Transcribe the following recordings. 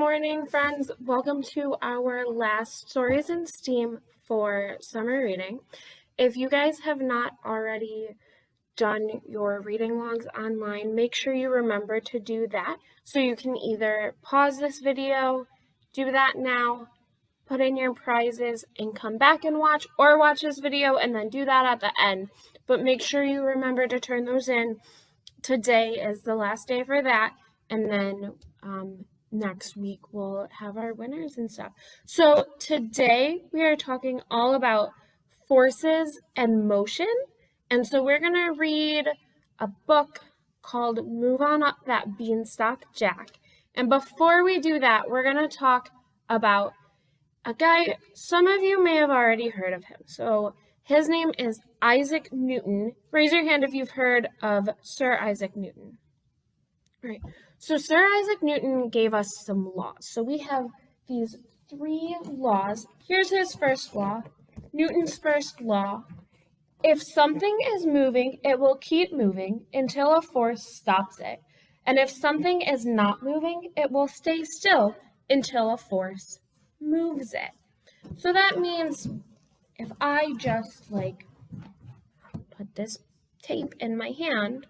morning, friends. Welcome to our last Stories in STEAM for summer reading. If you guys have not already done your reading logs online, make sure you remember to do that. So you can either pause this video, do that now, put in your prizes, and come back and watch, or watch this video and then do that at the end. But make sure you remember to turn those in. Today is the last day for that, and then next week we'll have our winners and stuff. So today we are talking all about forces and motion. And so we're going to read a book called Move On Up That Beanstalk, Jack. And before we do that, we're going to talk about a guy, some of you may have already heard of him. So his name is Isaac Newton. Raise your hand if you've heard of Sir Isaac Newton. All right. So Sir Isaac Newton gave us some laws. So we have these 3 laws. Here's his first law, Newton's first law. If something is moving, it will keep moving until a force stops it. And if something is not moving, it will stay still until a force moves it. So that means if I just put this tape in my hand,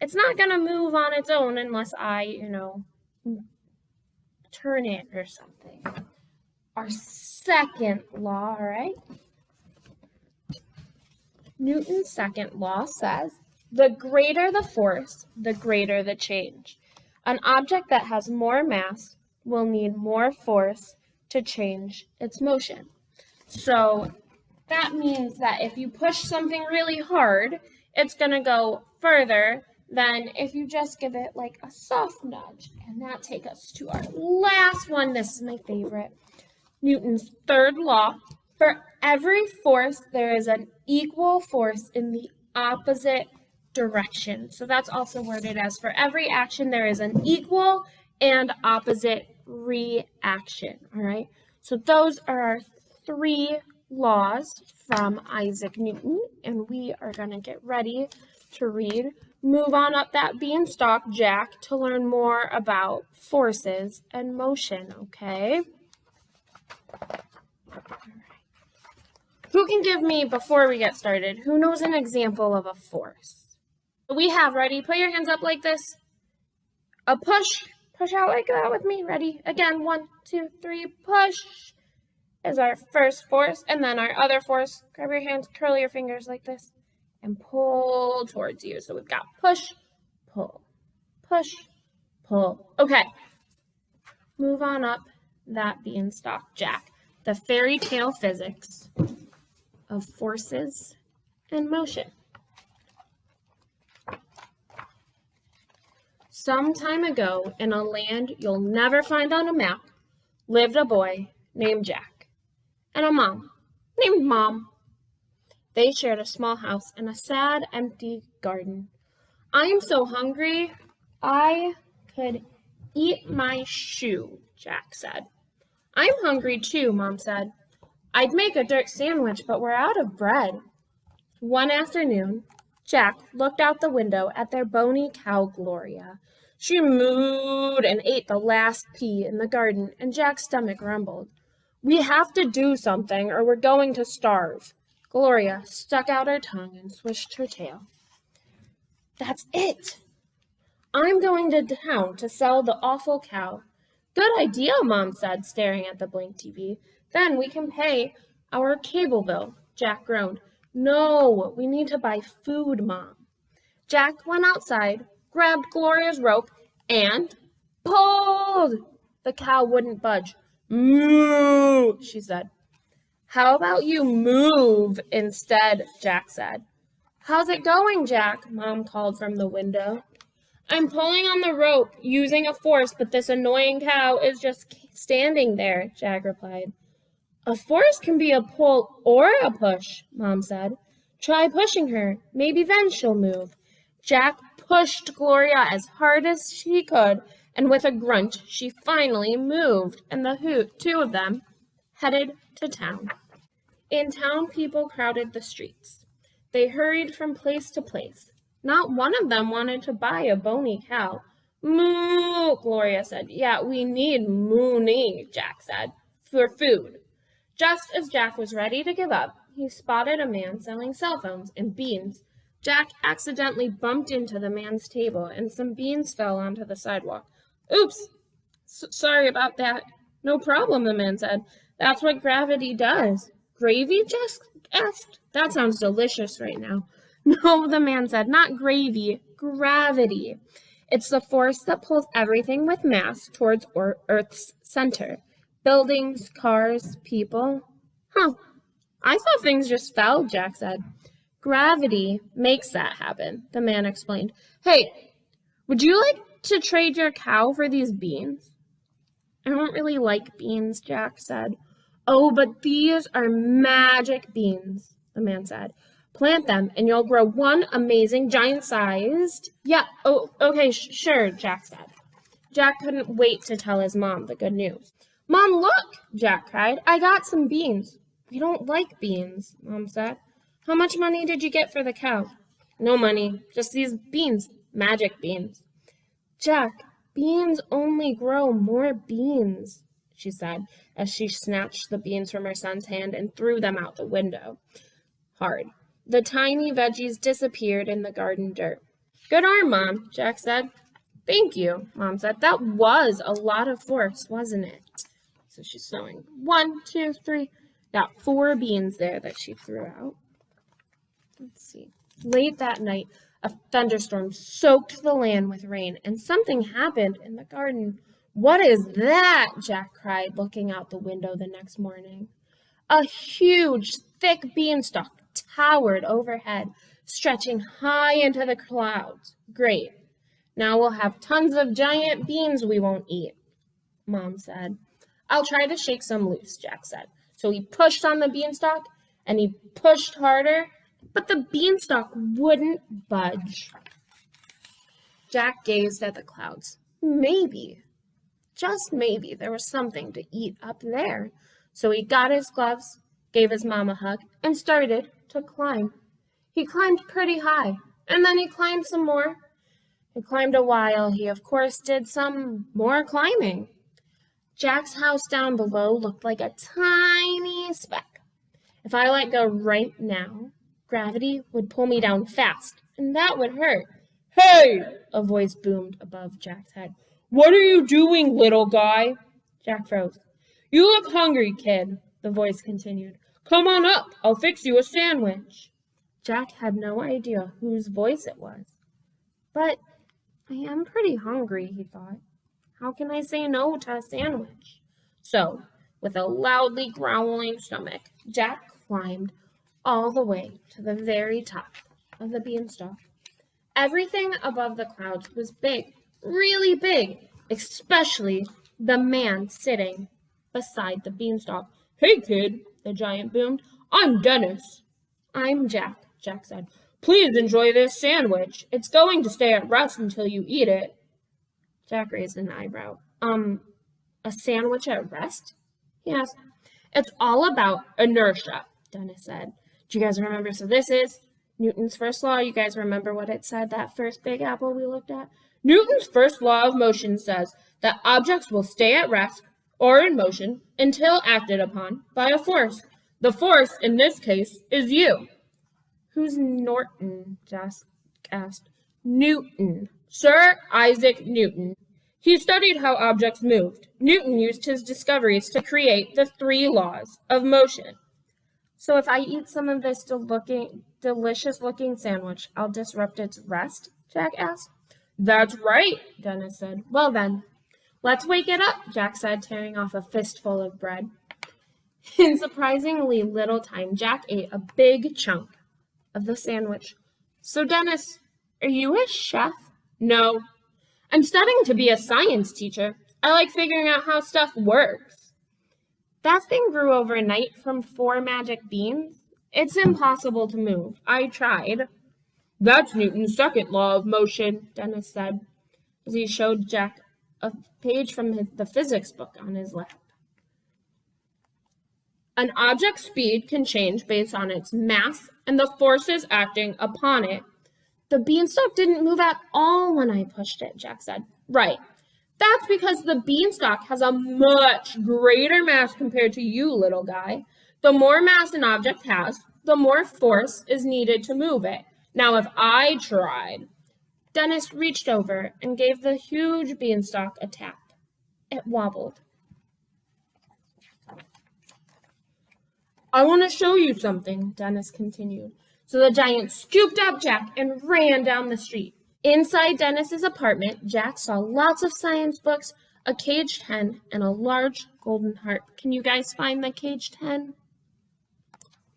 it's not going to move on its own unless I, turn it or something. Our second law, all right? Newton's second law says, the greater the force, the greater the change. An object that has more mass will need more force to change its motion. So that means that if you push something really hard, it's going to go further than if you just give it a soft nudge. And that takes us to our last one. This is my favorite. Newton's third law. For every force, there is an equal force in the opposite direction. So that's also worded as for every action, there is an equal and opposite reaction. All right. So those are our 3 laws from Isaac Newton, and we are going to get ready to read Move On Up That Beanstalk, Jack, to learn more about forces and motion, okay? All right. Who can give me, before we get started, who knows an example of a force? We have, ready? Put your hands up like this. A push. Push out like that with me. Ready? Again, 1, 2, 3, push is our first force. And then our other force, grab your hands, curl your fingers like this, and pull towards you. So we've got push, pull, push, pull. Okay. Move on up that beanstalk, Jack. The fairy tale physics of forces and motion. Some time ago, in a land you'll never find on a map, lived a boy named Jack and a mom named Mom. They shared a small house and a sad, empty garden. I'm so hungry, I could eat my shoe, Jack said. I'm hungry too, Mom said. I'd make a dirt sandwich, but we're out of bread. One afternoon, Jack looked out the window at their bony cow, Gloria. She mooed and ate the last pea in the garden, and Jack's stomach rumbled. We have to do something, or we're going to starve. Gloria stuck out her tongue and swished her tail. That's it. I'm going to town to sell the awful cow. Good idea, Mom said, staring at the blank TV. Then we can pay our cable bill, Jack groaned. No, we need to buy food, Mom. Jack went outside, grabbed Gloria's rope, and pulled. The cow wouldn't budge. Moo, she said. How about you move instead, Jack said. How's it going, Jack? Mom called from the window. I'm pulling on the rope, using a force, but this annoying cow is just standing there, Jack replied. A force can be a pull or a push, Mom said. Try pushing her. Maybe then she'll move. Jack pushed Gloria as hard as she could, and with a grunt, she finally moved, and the 2 of them headed to town. In town, people crowded the streets. They hurried from place to place. Not one of them wanted to buy a bony cow. Moo, Gloria said. Yeah, we need money, Jack said, for food. Just as Jack was ready to give up, he spotted a man selling cell phones and beans. Jack accidentally bumped into the man's table, and some beans fell onto the sidewalk. Oops, sorry about that. No problem, the man said. That's what gravity does. Gravy? Jack asked. That sounds delicious right now. No, the man said, not gravy, gravity. It's the force that pulls everything with mass towards Earth's center. Buildings, cars, people. Huh, I thought things just fell, Jack said. Gravity makes that happen, the man explained. Hey, would you like to trade your cow for these beans? I don't really like beans, Jack said. Oh, but these are magic beans, the man said. Plant them and you'll grow one amazing giant-sized... Yeah, oh, okay, sure, Jack said. Jack couldn't wait to tell his mom the good news. Mom, look, Jack cried. I got some beans. We don't like beans, Mom said. How much money did you get for the cow? No money, just these beans, magic beans. Jack, beans only grow more beans, she said, as she snatched the beans from her son's hand and threw them out the window. Hard. The tiny veggies disappeared in the garden dirt. Good arm, Mom, Jack said. Thank you, Mom said. That was a lot of force, wasn't it? So she's sewing 1, 2, 3. Got 4 beans there that she threw out. Let's see. Late that night, a thunderstorm soaked the land with rain, and something happened in the garden. What is that? Jack cried, looking out the window the next morning. A huge, thick beanstalk towered overhead, stretching high into the clouds. Great. Now we'll have tons of giant beans we won't eat, Mom said. I'll try to shake some loose, Jack said. So he pushed on the beanstalk, and he pushed harder, but the beanstalk wouldn't budge. Jack gazed at the clouds. Maybe, just maybe, there was something to eat up there. So he got his gloves, gave his mom a hug, and started to climb. He climbed pretty high, and then he climbed some more. He climbed a while. He, of course, did some more climbing. Jack's house down below looked like a tiny speck. If I let go right now, gravity would pull me down fast, and that would hurt. Hey! A voice boomed above Jack's head. What are you doing, little guy? Jack froze. You look hungry, kid, the voice continued. Come on up. I'll fix you a sandwich. Jack had no idea whose voice it was. But I am pretty hungry, he thought. How can I say no to a sandwich? So, with a loudly growling stomach, Jack climbed all the way to the very top of the beanstalk. Everything above the clouds was big, really big, especially the man sitting beside the beanstalk. Hey, kid, the giant boomed. I'm Dennis. I'm Jack, Jack said. Please enjoy this sandwich. It's going to stay at rest until you eat it. Jack raised an eyebrow. A sandwich at rest? He asked. It's all about inertia, Dennis said. Do you guys remember? So this is Newton's first law. You guys remember what it said, that first big apple we looked at? Newton's first law of motion says that objects will stay at rest or in motion until acted upon by a force. The force, in this case, is you. Who's Norton? Jack asked. Newton. Sir Isaac Newton. He studied how objects moved. Newton used his discoveries to create the 3 laws of motion. So if I eat some of this delicious-looking sandwich, I'll disrupt its rest? Jack asked. That's right, Dennis said. Well then, let's wake it up, Jack said, tearing off a fistful of bread. In surprisingly little time, Jack ate a big chunk of the sandwich. So Dennis, are you a chef? No. I'm studying to be a science teacher. I like figuring out how stuff works. That thing grew overnight from 4 magic beans? It's impossible to move. I tried. That's Newton's second law of motion, Dennis said, as he showed Jack a page from the physics book on his lap. An object's speed can change based on its mass and the forces acting upon it. The beanstalk didn't move at all when I pushed it, Jack said. Right. That's because the beanstalk has a much greater mass compared to you, little guy. The more mass an object has, the more force is needed to move it. Now, if I tried, Dennis reached over and gave the huge beanstalk a tap. It wobbled. I want to show you something, Dennis continued. So the giant scooped up Jack and ran down the street. Inside Dennis's apartment, Jack saw lots of science books, a caged hen, and a large golden harp. Can you guys find the caged hen?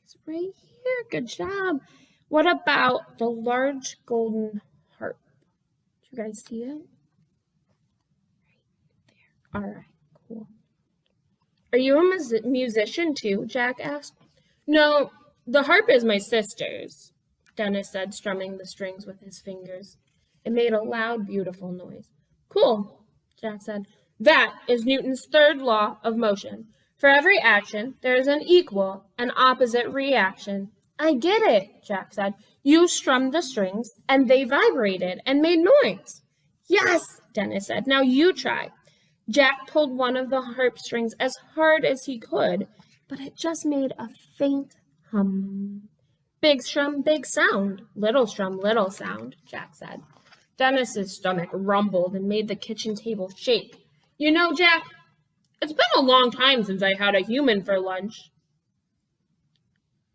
It's right here. Good job. What about the large golden harp? Do you guys see it? Right there. All right, cool. Are you a musician too? Jack asked. No, the harp is my sister's, Dennis said, strumming the strings with his fingers. It made a loud, beautiful noise. Cool, Jack said. That is Newton's third law of motion. For every action, there is an equal and opposite reaction. I get it, Jack said. You strummed the strings, and they vibrated and made noise. Yes, Dennis said. Now you try. Jack pulled one of the harp strings as hard as he could, but it just made a faint hum. Big strum, big sound. Little strum, little sound, Jack said. Dennis's stomach rumbled and made the kitchen table shake. You know, Jack, it's been a long time since I had a human for lunch.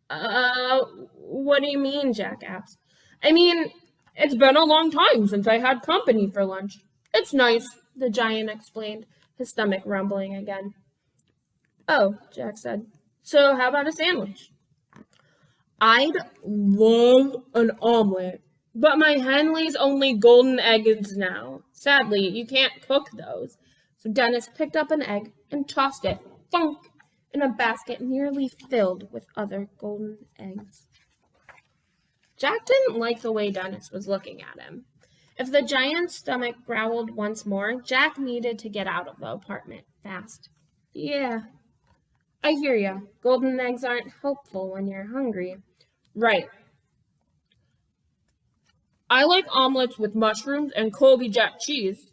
What do you mean, Jack asked. I mean, it's been a long time since I had company for lunch. It's nice, the giant explained, his stomach rumbling again. Oh, Jack said. So how about a sandwich? I'd love an omelet, but my hen lays only golden eggs now. Sadly, you can't cook those. So Dennis picked up an egg and tossed it, thunk, in a basket nearly filled with other golden eggs. Jack didn't like the way Dennis was looking at him. If the giant's stomach growled once more, Jack needed to get out of the apartment fast. Yeah, I hear ya. Golden eggs aren't helpful when you're hungry. Right. I like omelets with mushrooms and Colby Jack cheese.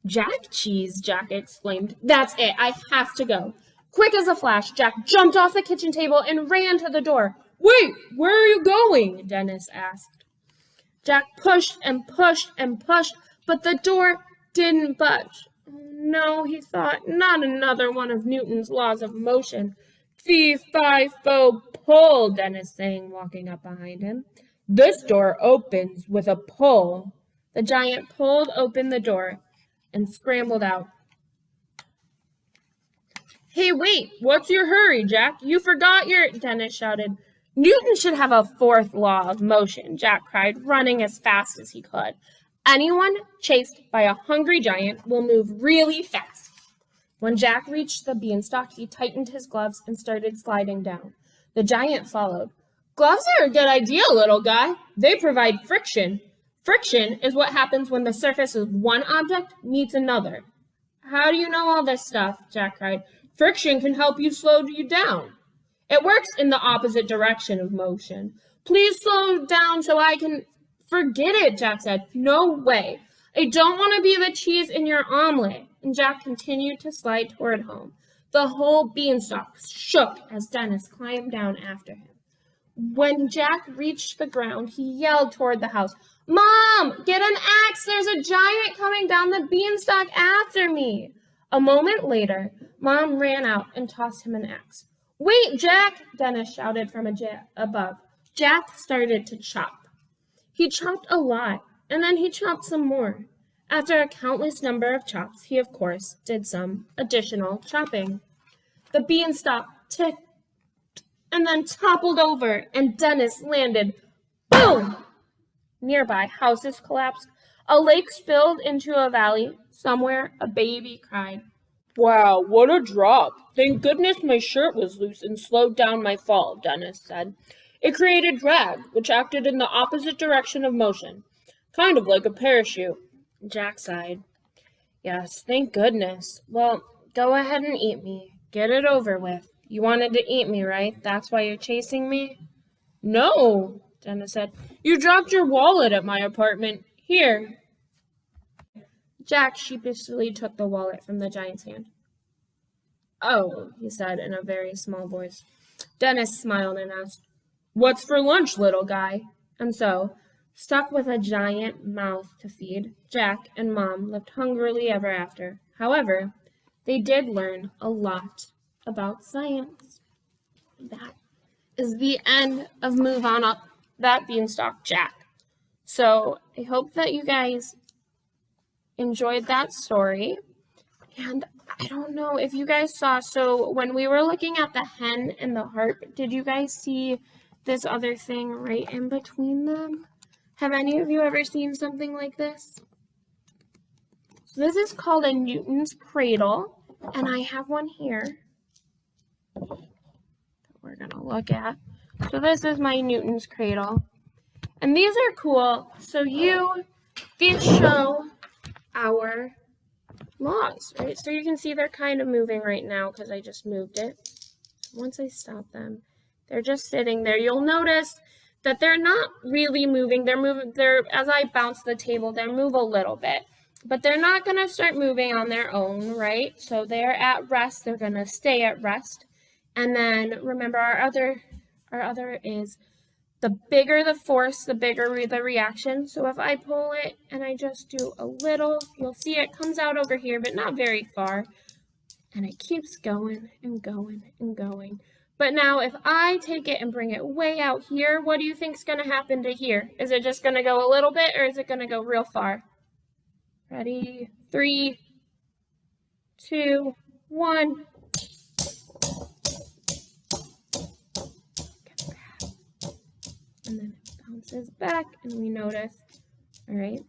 Jack cheese, Jack exclaimed. That's it. I have to go. Quick as a flash, Jack jumped off the kitchen table and ran to the door. Wait, where are you going? Dennis asked. Jack pushed and pushed and pushed, but the door didn't budge. No, he thought, not another one of Newton's laws of motion. Fee, fi, fo, pull, Dennis sang, walking up behind him. This door opens with a pull. The giant pulled open the door and scrambled out. Hey, wait, what's your hurry, Jack? You forgot your... Dennis shouted. Newton should have a fourth law of motion, Jack cried, running as fast as he could. Anyone chased by a hungry giant will move really fast. When Jack reached the beanstalk, he tightened his gloves and started sliding down. The giant followed. Gloves are a good idea, little guy. They provide friction. Friction is what happens when the surface of one object meets another. How do you know all this stuff? Jack cried. Friction can help you slow you down. It works in the opposite direction of motion. Please slow down so I can... Forget it, Jack said. No way. I don't want to be the cheese in your omelet. And Jack continued to slide toward home. The whole beanstalk shook as Dennis climbed down after him. When Jack reached the ground, he yelled toward the house. Mom, get an axe. There's a giant coming down the beanstalk after me. A moment later, Mom ran out and tossed him an axe. Wait, Jack, Dennis shouted from above. Jack started to chop. He chopped a lot, and then he chopped some more. After a countless number of chops, he, of course, did some additional chopping. The beanstalk ticked and then toppled over, and Dennis landed. Boom! Nearby, houses collapsed. A lake spilled into a valley. Somewhere, a baby cried. Wow, what a drop. Thank goodness my shirt was loose and slowed down my fall, Dennis said. It created drag, which acted in the opposite direction of motion, kind of like a parachute. Jack sighed. Yes, thank goodness. Well, go ahead and eat me. Get it over with. You wanted to eat me, right? That's why you're chasing me? No, Dennis said. You dropped your wallet at my apartment. Here. Jack sheepishly took the wallet from the giant's hand. "Oh," he said in a very small voice. Dennis smiled and asked, "What's for lunch, little guy?" And so, stuck with a giant mouth to feed, Jack and Mom lived hungrily ever after. However, they did learn a lot about science. That is the end of Move On Up That Beanstalk, Jack. So I hope that you guys enjoyed that story. And I don't know if you guys saw, so when we were looking at the hen and the harp, did you guys see this other thing right in between them? Have any of you ever seen something like this? So this is called a Newton's Cradle, and I have one here that we're going to look at. So this is my Newton's Cradle. And these are cool. So these show our laws, right? So you can see they're kind of moving right now because I just moved it. Once I stop them, they're just sitting there. You'll notice that they're not really moving. As I bounce the table, they move a little bit, but they're not going to start moving on their own, right? So they're at rest. They're going to stay at rest. And then remember our other is the bigger the force, the bigger the reaction. So if I pull it and I just do a little, you'll see it comes out over here, but not very far. And it keeps going and going and going. But now if I take it and bring it way out here, what do you think is going to happen to here? Is it just going to go a little bit or is it going to go real far? Ready? 3, 2, 1. And then it bounces back and we notice, all right?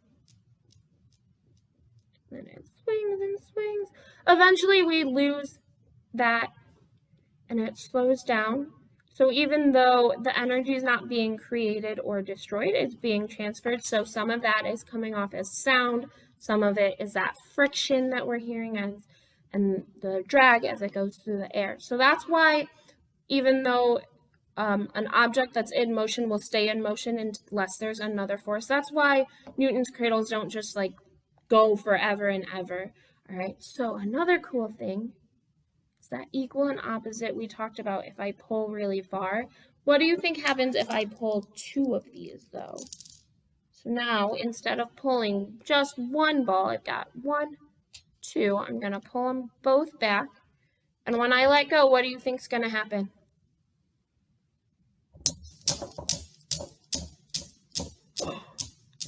Then it swings and swings. Eventually we lose that and it slows down. So even though the energy is not being created or destroyed, it's being transferred. So some of that is coming off as sound. Some of it is that friction that we're hearing and the drag as it goes through the air. So that's why even though an object that's in motion will stay in motion unless there's another force. That's why Newton's cradles don't just like go forever and ever. All right, so another cool thing is that equal and opposite we talked about if I pull really far. What do you think happens if I pull 2 of these though? So now instead of pulling just one ball, I've got 1, 2. I'm going to pull them both back. And when I let go, what do you think is going to happen?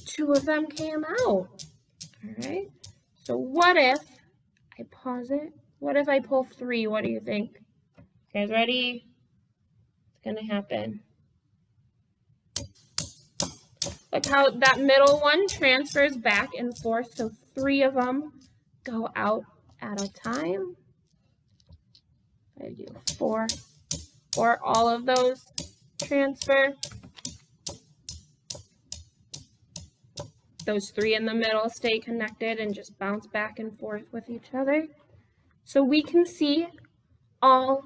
Two of them came out. All right. So what if I pause it? What if I pull 3? What do you think? You guys ready? What's going to happen? Look how that middle one transfers back and forth. So 3 of them go out at a time. I do 4. All of those transfer. Those 3 in the middle stay connected and just bounce back and forth with each other. So we can see all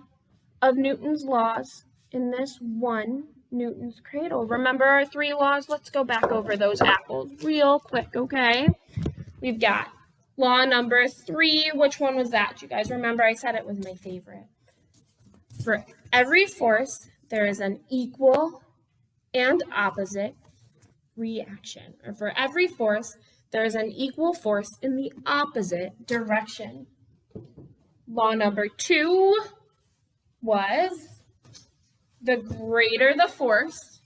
of Newton's laws in this one Newton's cradle. Remember our 3 laws? Let's go back over those apples real quick, okay? We've got law number 3. Which one was that? Do you guys remember? I said it was my favorite. For every force, there is an equal and opposite reaction. Or for every force, there is an equal force in the opposite direction. Law number 2 was the greater the force,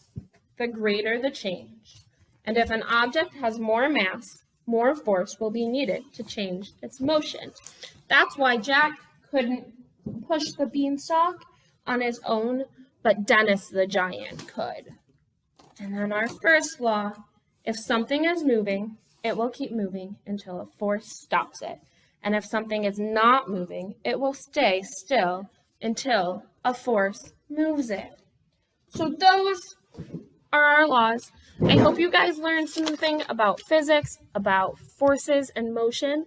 the greater the change. And if an object has more mass, more force will be needed to change its motion. That's why Jack couldn't push the beanstalk on his own, but Dennis the giant could. And then our first law, if something is moving, it will keep moving until a force stops it. And if something is not moving, it will stay still until a force moves it. So those are our laws. I hope you guys learned something about physics, about forces and motion,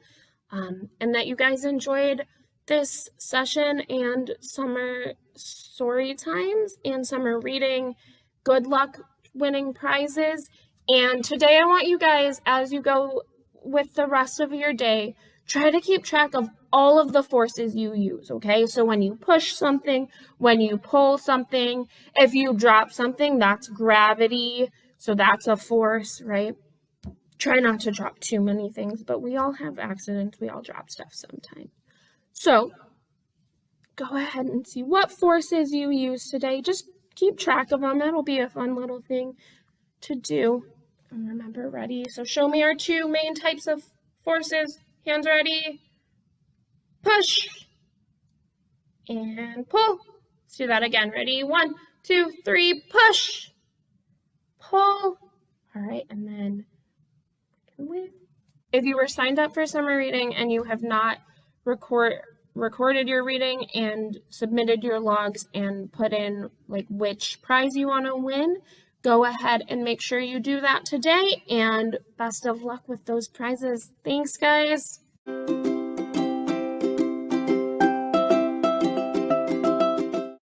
and that you guys enjoyed this session and summer story times and summer reading. Good luck winning prizes. And today I want you guys, as you go with the rest of your day, try to keep track of all of the forces you use, okay? So when you push something, when you pull something, if you drop something, that's gravity, so that's a force, right? Try not to drop too many things, but we all have accidents. We all drop stuff sometimes. So go ahead and see what forces you use today. Just keep track of them. That'll be a fun little thing to do. And remember, ready? So show me our two main types of forces. Hands ready. Push. And pull. Let's do that again. Ready? 1, 2, 3, push. Pull. All right, and then if you were signed up for summer reading and you have not recorded your reading and submitted your logs and put in like which prize you want to win, go ahead and make sure you do that today, and best of luck with those prizes. Thanks, guys.